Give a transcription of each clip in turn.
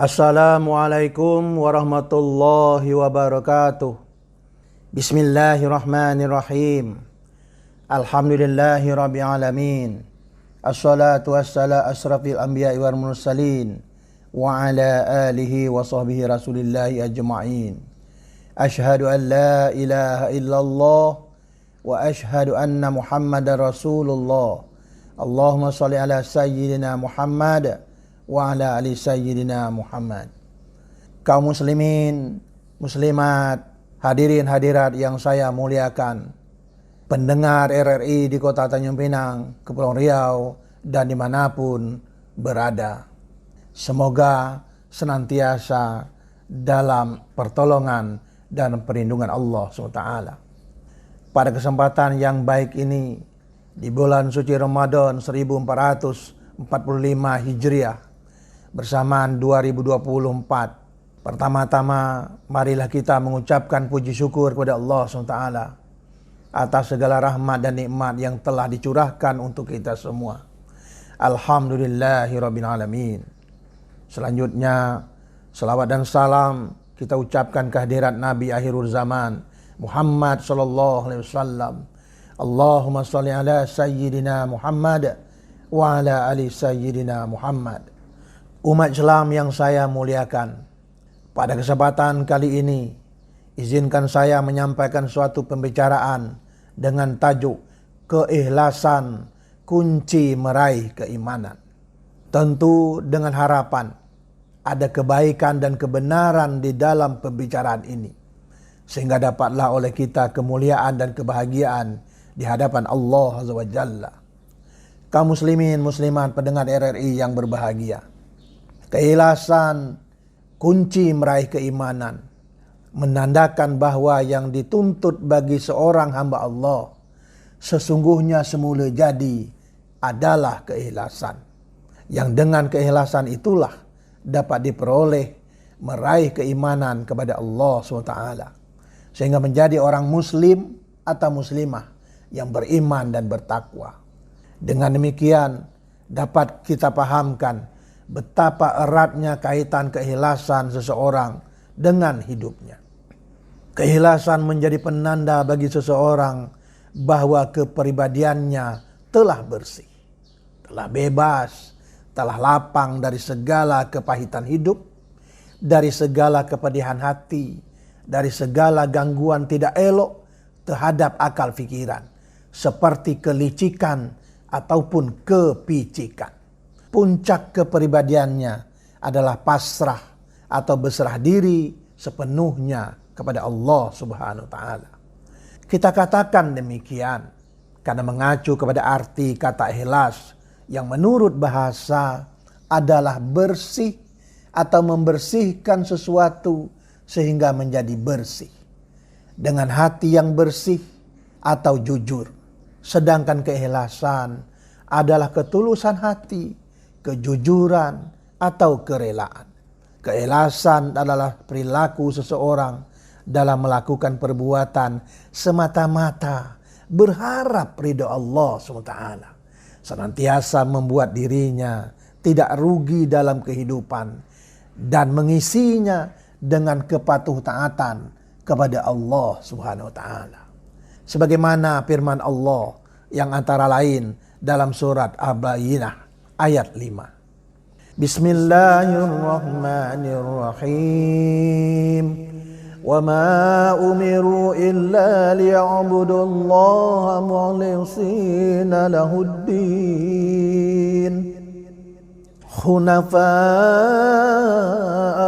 Assalamualaikum warahmatullahi wabarakatuh. Bismillahirrahmanirrahim. Alhamdulillahi rabbil alamin. Assalatu wassalamu asrafil anbiya'i wal mursalin wa ala alihi wa sahbihi rasulillahi ajma'in. Ashhadu an la ilaha illallah wa ashhadu anna Muhammadar Rasulullah. Allahumma shalli ala sayyidina Muhammad wa ala ali sayyidina Muhammad. Kaum muslimin, muslimat, hadirin hadirat yang saya muliakan, pendengar RRI di kota Tanjung Pinang, Kepulauan Riau, dan dimanapun berada, semoga senantiasa dalam pertolongan dan perlindungan Allah SWT. Pada kesempatan yang baik ini, di bulan suci Ramadan 1445 Hijriah, bersamaan 2024, pertama-tama marilah kita mengucapkan puji syukur kepada Allah SWT atas segala rahmat dan nikmat yang telah dicurahkan untuk kita semua. Alhamdulillahirabbil alamin. Selanjutnya, selawat dan salam kita ucapkan kehadirat Nabi akhirul zaman Muhammad sallallahu alaihi wasallam. Allahumma shalli ala sayyidina Muhammad wa ala ali sayyidina Muhammad. Umat Islam yang saya muliakan, pada kesempatan kali ini izinkan saya menyampaikan suatu pembicaraan dengan tajuk keikhlasan kunci meraih keimanan. Tentu dengan harapan ada kebaikan dan kebenaran di dalam pembicaraan ini, sehingga dapatlah oleh kita kemuliaan dan kebahagiaan di hadapan Allah Azza wa Jalla. Kaum muslimin muslimat pendengar RRI yang berbahagia, keikhlasan kunci meraih keimanan menandakan bahwa yang dituntut bagi seorang hamba Allah sesungguhnya semula jadi adalah keikhlasan, yang dengan keikhlasan itulah dapat diperoleh meraih keimanan kepada Allah SWT, sehingga menjadi orang muslim atau muslimah yang beriman dan bertakwa. Dengan demikian dapat kita pahamkan betapa eratnya kaitan keikhlasan seseorang dengan hidupnya. Keikhlasan menjadi penanda bagi seseorang bahwa kepribadiannya telah bersih, telah bebas, telah lapang dari segala kepahitan hidup, dari segala kepedihan hati, dari segala gangguan tidak elok terhadap akal fikiran, seperti kelicikan ataupun kepicikan. Puncak kepribadiannya adalah pasrah atau berserah diri sepenuhnya kepada Allah Subhanahu wa taala. Kita katakan demikian karena mengacu kepada arti kata ikhlas yang menurut bahasa adalah bersih atau membersihkan sesuatu sehingga menjadi bersih dengan hati yang bersih atau jujur. Sedangkan keikhlasan adalah ketulusan hati, kejujuran atau kerelaan. Keikhlasan adalah perilaku seseorang dalam melakukan perbuatan semata-mata berharap ridha Allah SWT, senantiasa membuat dirinya tidak rugi dalam kehidupan dan mengisinya dengan kepatuh taatan kepada Allah Subhanahu wa taala. Sebagaimana firman Allah yang antara lain dalam surat Al-Bayyinah ayat 5. Bismillahirrahmanirrahim. Wa ma umiru illa liya'budullaha mukhlishina lahuddin hunafa'a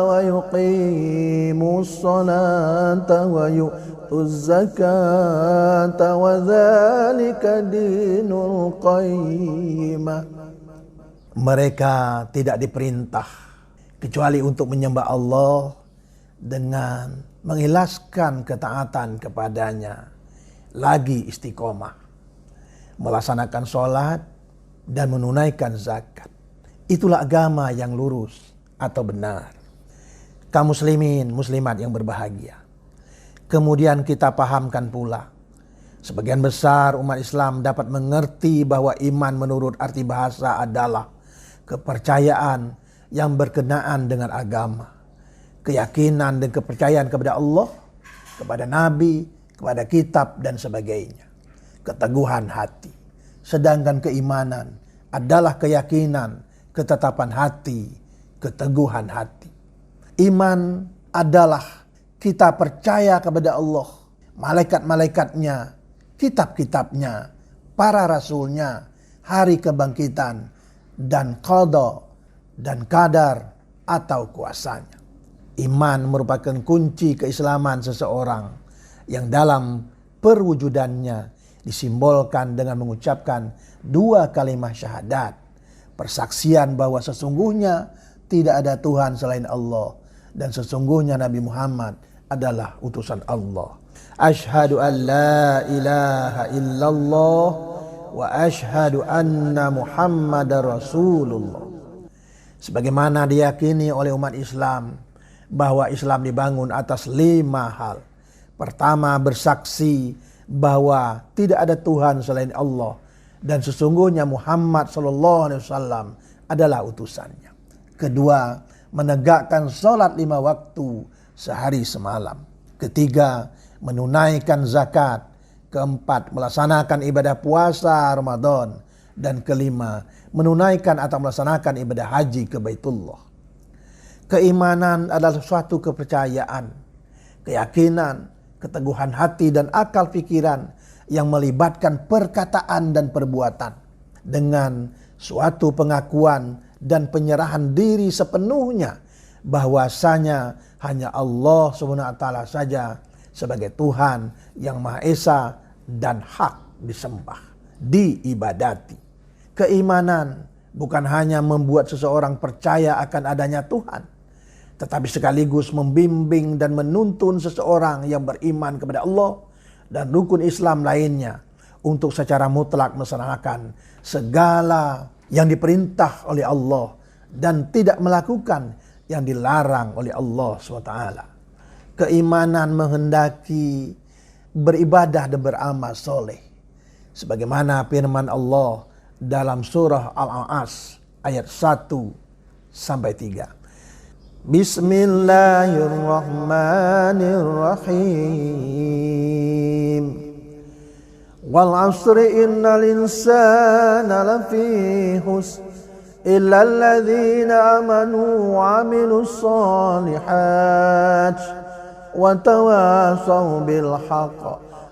wa yuqimus salata wa yu'tuz zakata wa dzalika dinul qayyimah. Mereka tidak diperintah kecuali untuk menyembah Allah dengan mengikhlaskan ketaatan kepadanya, lagi istiqomah, melaksanakan sholat dan menunaikan zakat. Itulah agama yang lurus atau benar. Kaum muslimin muslimat yang berbahagia, kemudian kita pahamkan pula, sebagian besar umat Islam dapat mengerti bahwa iman menurut arti bahasa adalah kepercayaan yang berkenaan dengan agama, keyakinan dan kepercayaan kepada Allah, kepada Nabi, kepada kitab dan sebagainya. Keteguhan hati. Sedangkan keimanan adalah keyakinan, ketetapan hati, keteguhan hati. Iman adalah kita percaya kepada Allah, malaikat-malaikatnya, kitab-kitabnya, para rasulnya, hari kebangkitan, dan qada dan qadar atau kuasanya. Iman merupakan kunci keislaman seseorang yang dalam perwujudannya disimbolkan dengan mengucapkan 2 kalimat syahadat. Persaksian bahwa sesungguhnya tidak ada Tuhan selain Allah dan sesungguhnya Nabi Muhammad adalah utusan Allah. Asyhadu an la ilaha illallah wa asyhadu anna Muhammadar Rasulullah. Sebagaimana diyakini oleh umat Islam bahwa Islam dibangun atas 5 hal. Pertama, bersaksi bahwa tidak ada Tuhan selain Allah dan sesungguhnya Muhammad SAW adalah utusannya. Kedua, menegakkan sholat 5 waktu sehari semalam. Ketiga, menunaikan zakat. Keempat, melaksanakan ibadah puasa Ramadan. Dan kelima, menunaikan atau melaksanakan ibadah haji ke Baitullah. Keimanan adalah suatu kepercayaan, keyakinan, keteguhan hati dan akal pikiran yang melibatkan perkataan dan perbuatan dengan suatu pengakuan dan penyerahan diri sepenuhnya bahwasanya hanya Allah SWT saja sebagai Tuhan yang Maha Esa dan hak disembah, diibadati. Keimanan bukan hanya membuat seseorang percaya akan adanya Tuhan, tetapi sekaligus membimbing dan menuntun seseorang yang beriman kepada Allah dan rukun Islam lainnya untuk secara mutlak melaksanakan segala yang diperintah oleh Allah dan tidak melakukan yang dilarang oleh Allah SWT. Keimanan menghendaki beribadah dan beramal soleh. Sebagaimana firman Allah dalam surah Al-A'as ayat 1-3. Bismillahirrahmanirrahim. Wal 'asri innal insana lafi khusr illa alladhina amanu wa 'amilus shalihat wa tawasaw bil haqq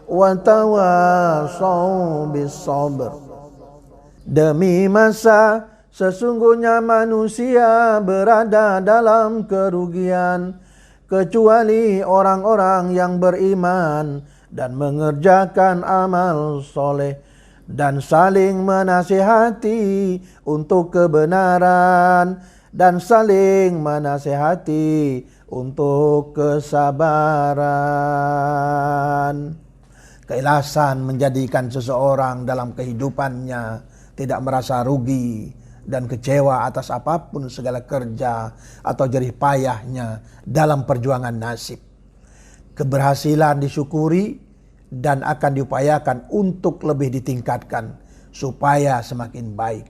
wa tawasaw bis sabr. Demi masa sesungguhnya manusia berada dalam kerugian kecuali orang-orang yang beriman dan mengerjakan amal soleh dan saling menasihati untuk kebenaran dan saling menasihati untuk kesabaran. Keikhlasan menjadikan seseorang dalam kehidupannya tidak merasa rugi dan kecewa atas apapun segala kerja atau jerih payahnya dalam perjuangan nasib. Keberhasilan disyukuri dan akan diupayakan untuk lebih ditingkatkan supaya semakin baik.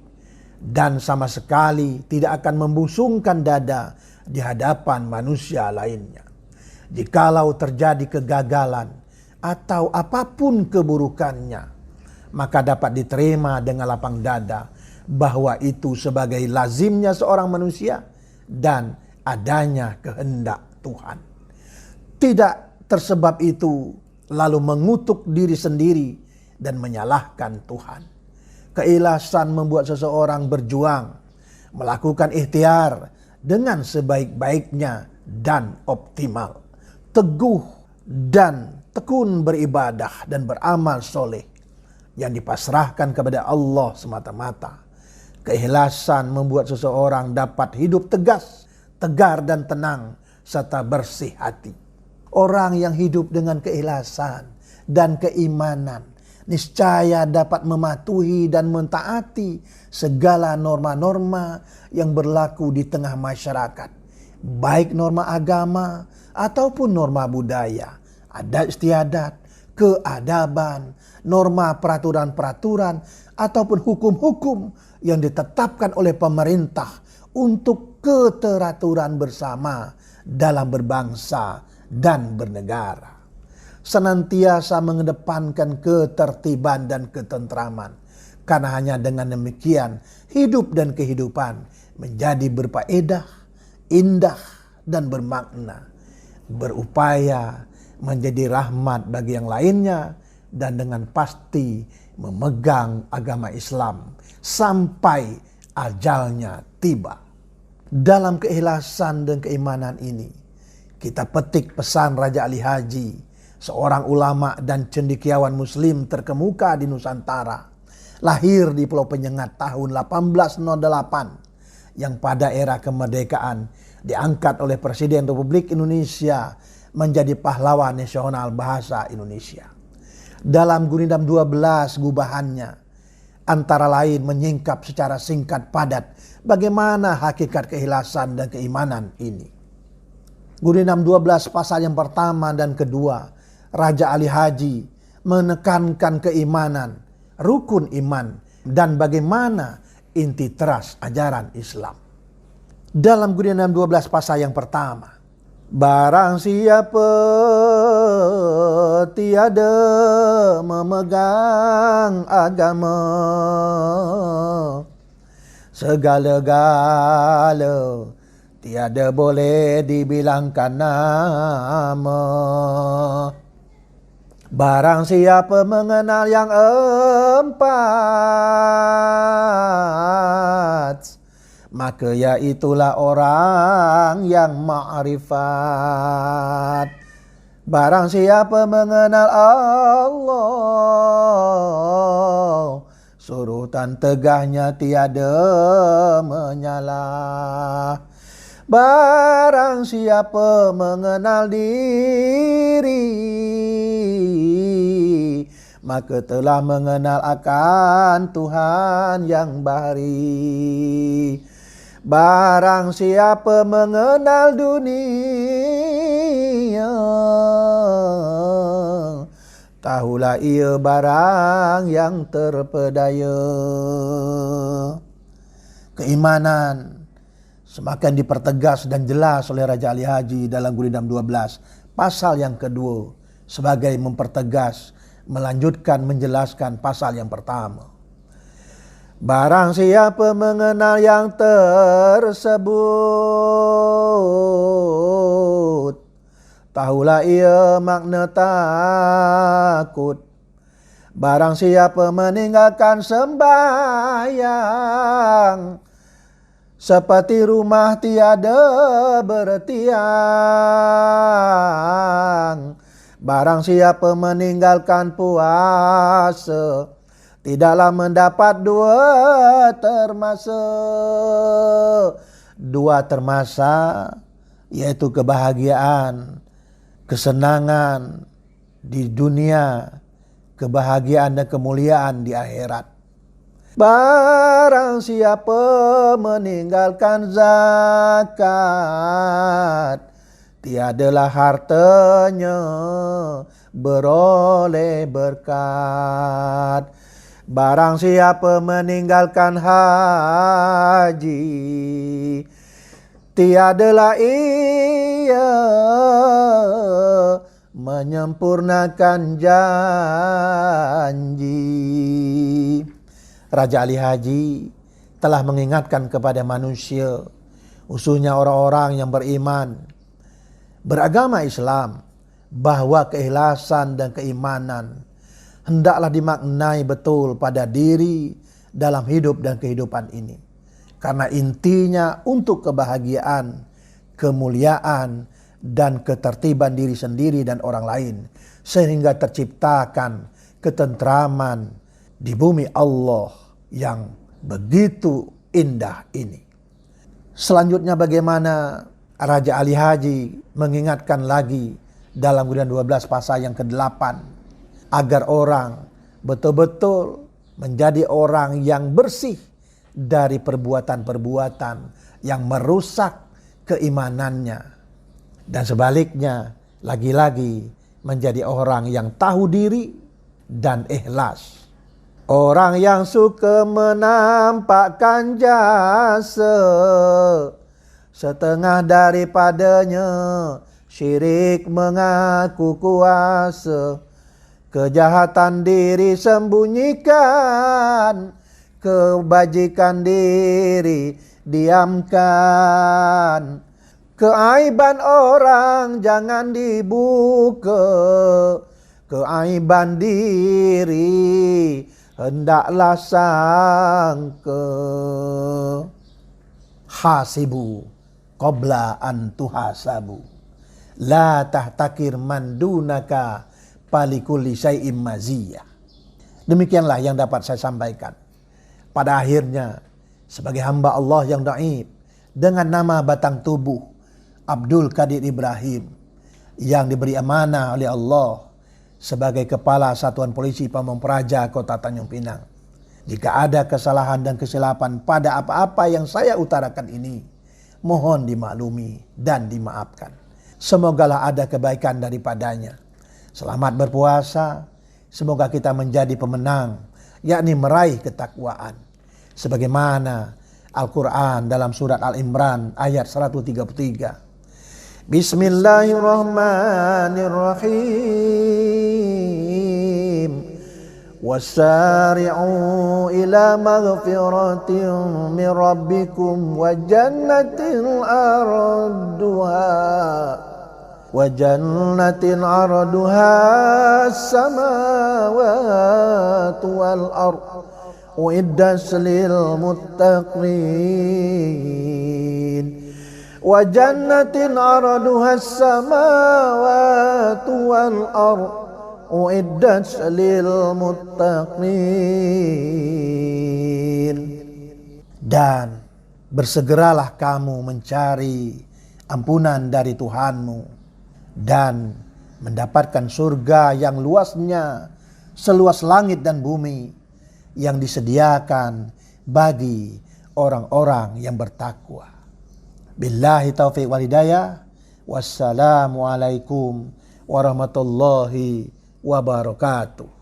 Dan sama sekali tidak akan membusungkan dada di hadapan manusia lainnya. Jikalau terjadi kegagalan atau apapun keburukannya, maka dapat diterima dengan lapang dada bahwa itu sebagai lazimnya seorang manusia dan adanya kehendak Tuhan. Tidak tersebab itu lalu mengutuk diri sendiri dan menyalahkan Tuhan. Keikhlasan membuat seseorang berjuang, melakukan ikhtiar dengan sebaik-baiknya dan optimal. Teguh dan tekun beribadah dan beramal soleh yang dipasrahkan kepada Allah semata-mata. Keikhlasan membuat seseorang dapat hidup tegas, tegar dan tenang serta bersih hati. Orang yang hidup dengan keikhlasan dan keimanan niscaya dapat mematuhi dan mentaati segala norma-norma yang berlaku di tengah masyarakat, baik norma agama ataupun norma budaya, adat istiadat, keadaban, norma peraturan-peraturan ataupun hukum-hukum yang ditetapkan oleh pemerintah untuk keteraturan bersama dalam berbangsa dan bernegara. Senantiasa mengedepankan ketertiban dan ketentraman. Karena hanya dengan demikian hidup dan kehidupan menjadi berfaedah, indah dan bermakna. Berupaya menjadi rahmat bagi yang lainnya dan dengan pasti memegang agama Islam sampai ajalnya tiba. Dalam keikhlasan dan keimanan ini kita petik pesan Raja Ali Haji, seorang ulama dan cendekiawan muslim terkemuka di Nusantara. Lahir di Pulau Penyengat tahun 1808 yang pada era kemerdekaan diangkat oleh Presiden Republik Indonesia menjadi pahlawan nasional bahasa Indonesia. Dalam Gurindam 12 gubahannya antara lain menyingkap secara singkat padat bagaimana hakikat keikhlasan dan keimanan ini. Gurindam 12 pasal yang pertama dan kedua, Raja Ali Haji menekankan keimanan, rukun iman, dan bagaimana inti teras ajaran Islam. Dalam Gurindam 12 pasal yang pertama, barang siapa tiada memegang agama, segala-gala tiada boleh dibilangkan nama. Barang siapa mengenal yang empat, maka iaitulah orang yang ma'rifat. Barang siapa mengenal Allah, surutan tegahnya tiada menyala. Barang siapa mengenal diri, maka telah mengenal akan Tuhan yang bahari. Barang siapa mengenal dunia, tahulah ia barang yang terpedaya. Keimanan semakin dipertegas dan jelas oleh Raja Ali Haji dalam Gurindam 12 pasal yang kedua sebagai mempertegas, melanjutkan, menjelaskan pasal yang pertama. Barang siapa mengenal yang tersebut, tahulah ia makna takut. Barang siapa meninggalkan sembahyang, seperti rumah tiada bertiang. Barang siapa meninggalkan puasa, tidaklah mendapat dua termasa, yaitu kebahagiaan, kesenangan di dunia, kebahagiaan dan kemuliaan di akhirat. Barang siapa meninggalkan zakat, tiadalah hartanya beroleh berkat. Barang siapa meninggalkan haji, tiadalah ia menyempurnakan janji. Raja Ali Haji telah mengingatkan kepada manusia, khususnya orang-orang yang beriman, beragama Islam, bahwa keikhlasan dan keimanan hendaklah dimaknai betul pada diri dalam hidup dan kehidupan ini. Karena intinya untuk kebahagiaan, kemuliaan, dan ketertiban diri sendiri dan orang lain. Sehingga terciptakan ketentraman di bumi Allah yang begitu indah ini. Selanjutnya bagaimana Raja Ali Haji mengingatkan lagi dalam Gurindam 12 pasal yang ke-8 agar orang betul-betul menjadi orang yang bersih dari perbuatan-perbuatan yang merusak keimanannya, dan sebaliknya lagi-lagi menjadi orang yang tahu diri dan ikhlas. Orang yang suka menampakkan jasa setengah daripadanya syirik mengaku kuasa. Kejahatan diri sembunyikan, kebajikan diri diamkan. Keaiban orang jangan dibuka, keaiban diri hendaklah sangka. Hasibu qabla an tuhasabu, la tahtakir mandunaka palikuli syai'im maziyah. Demikianlah yang dapat saya sampaikan. Pada akhirnya, sebagai hamba Allah yang dhaif, dengan nama batang tubuh Abdul Qadir Ibrahim, yang diberi amanah oleh Allah sebagai Kepala Satuan Polisi Pamong Praja Kota Tanjung Pinang. Jika ada kesalahan dan kesilapan pada apa-apa yang saya utarakan ini, mohon dimaklumi dan dimaafkan. Semogalah ada kebaikan daripadanya. Selamat berpuasa. Semoga kita menjadi pemenang, yakni meraih ketakwaan. Sebagaimana Al-Quran dalam surat Al-Imran ayat 133. Bismillahirrahmanirrahim. Wasari'u ila maghfiratin min rabbikum wa jannatin arduha as-samawati wal ard uiddat lil muttaqin. Wa jannatin arduha as-samawati wal ard uiddat lil muttaqin. Dan bersegeralah kamu mencari ampunan dari Tuhanmu dan mendapatkan surga yang luasnya seluas langit dan bumi, yang disediakan bagi orang-orang yang bertakwa. Billahi taufiq wal hidayah. Wassalamualaikum warahmatullahi wabarakatuh.